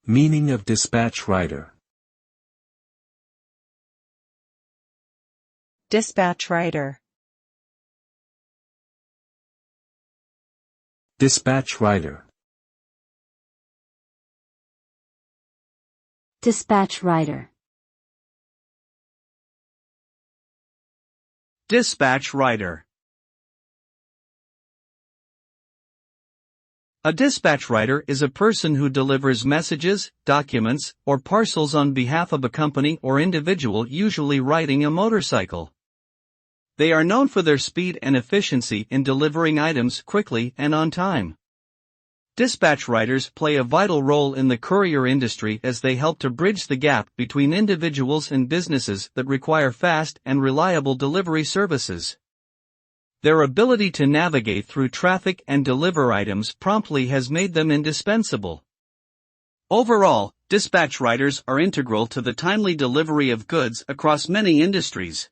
Meaning of dispatch rider. Dispatch rider. Dispatch rider. Dispatch rider. Dispatch rider. A dispatch rider is a person who delivers messages, documents, or parcels on behalf of a company or individual, usually riding a motorcycle. They are known for their speed and efficiency in delivering items quickly and on time. Dispatch riders play a vital role in the courier industry as they help to bridge the gap between individuals and businesses that require fast and reliable delivery services. Their ability to navigate through traffic and deliver items promptly has made them indispensable. Overall, dispatch riders are integral to the timely delivery of goods across many industries.